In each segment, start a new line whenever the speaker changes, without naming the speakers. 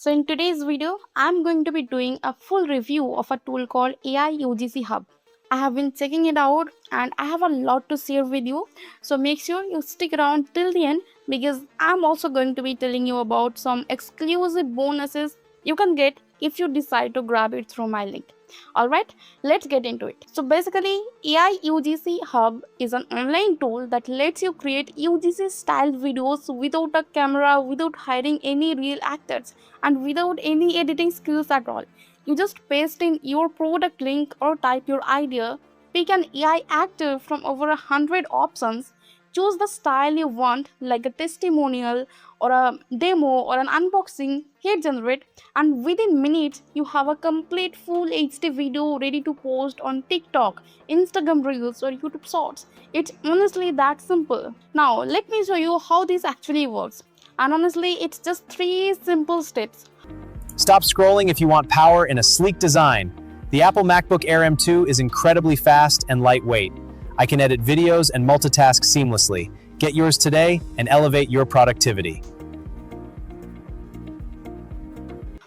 So in today's video, I'm going to be doing a full review of a tool called AI UGC Hub. I have been checking it out and I have a lot to share with you. So make sure you stick around till the end because I'm also going to be telling you about some exclusive bonuses you can get if you decide to grab it through my link. Alright, let's get into it. So basically, AI UGC Hub is an online tool that lets you create UGC style videos without a camera, without hiring any real actors, and without any editing skills at all. You just paste in your product link or type your idea, pick an AI actor from over 100 options, choose the style you want like a testimonial or a demo or an unboxing, hit generate, and within minutes you have a complete full HD video ready to post on TikTok, Instagram Reels or YouTube Shorts. It's honestly that simple. Now let me show you how this actually works. And honestly, it's just 3 simple steps.
Stop scrolling if you want power in a sleek design. The Apple MacBook Air M2 is incredibly fast and lightweight. I can edit videos and multitask seamlessly. Get yours today and elevate your productivity.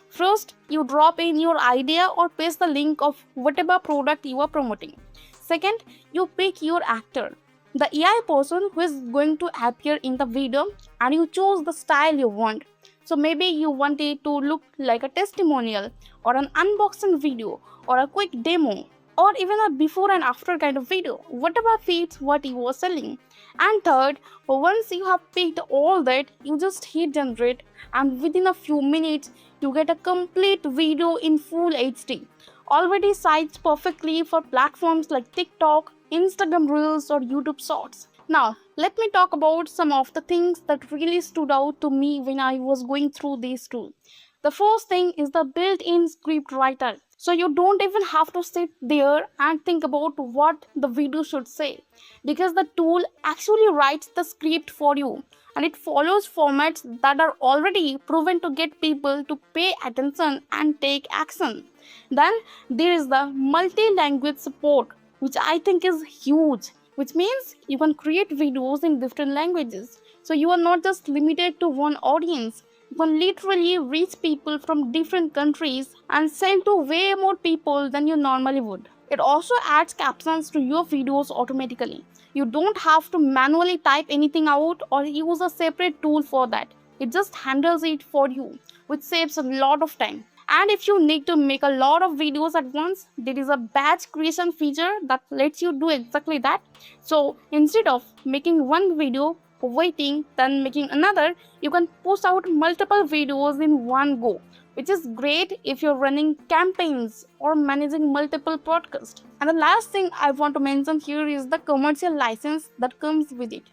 First, you drop in your idea or paste the link of whatever product you are promoting. Second, you pick your actor, the AI person who is going to appear in the video, and you choose the style you want. So maybe you want it to look like a testimonial or an unboxing video or a quick demo or even a before and after kind of video, whatever fits what you are selling. And third, once you have picked all that, you just hit generate and within a few minutes you get a complete video in full HD, already sized perfectly for platforms like TikTok, Instagram Reels or YouTube Shorts. Now, let me talk about some of the things that really stood out to me when I was going through this tool. The first thing is the built-in script writer. So you don't even have to sit there and think about what the video should say because the tool actually writes the script for you and it follows formats that are already proven to get people to pay attention and take action. Then there is the multi-language support, which I think is huge, which means you can create videos in different languages. So you are not just limited to one audience. You can literally reach people from different countries and sell to way more people than you normally would. It also adds captions to your videos automatically. You don't have to manually type anything out or use a separate tool for that. It just handles it for you, which saves a lot of time. And if you need to make a lot of videos at once, there is a batch creation feature that lets you do exactly that. So instead of making one video, waiting, then making another, you can post out multiple videos in one go, which is great if you're running campaigns or managing multiple podcasts. And the last thing I want to mention here is the commercial license that comes with it.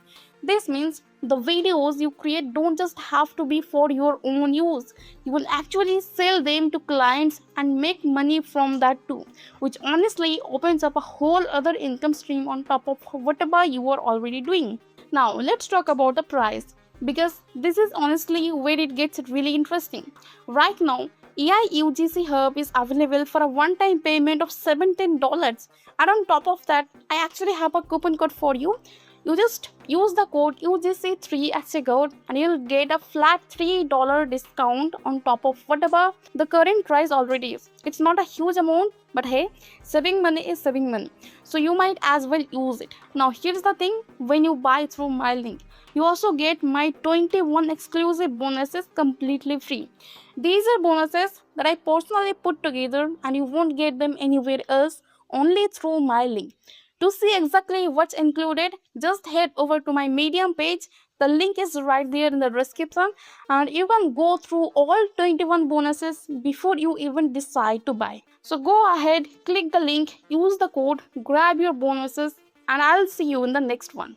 This means the videos you create don't just have to be for your own use. You will actually sell them to clients and make money from that too, which honestly opens up a whole other income stream on top of whatever you are already doing. Now, let's talk about the price because this is honestly where it gets really interesting. Right now, AI UGC Hub is available for a one-time payment of $17, and on top of that, I actually have a coupon code for you. You just use the code UGC3 at checkout and you'll get a flat $3 discount on top of whatever the current price already is. It's not a huge amount, but hey, saving money is saving money. So you might as well use it. Now here's the thing, when you buy through my link, you also get my 21 exclusive bonuses completely free. These are bonuses that I personally put together and you won't get them anywhere else, only through my link. To see exactly what's included, just head over to my Medium page. The link is right there in the description and you can go through all 21 bonuses before you even decide to buy. So go ahead, click the link, use the code, grab your bonuses, and I'll see you in the next one.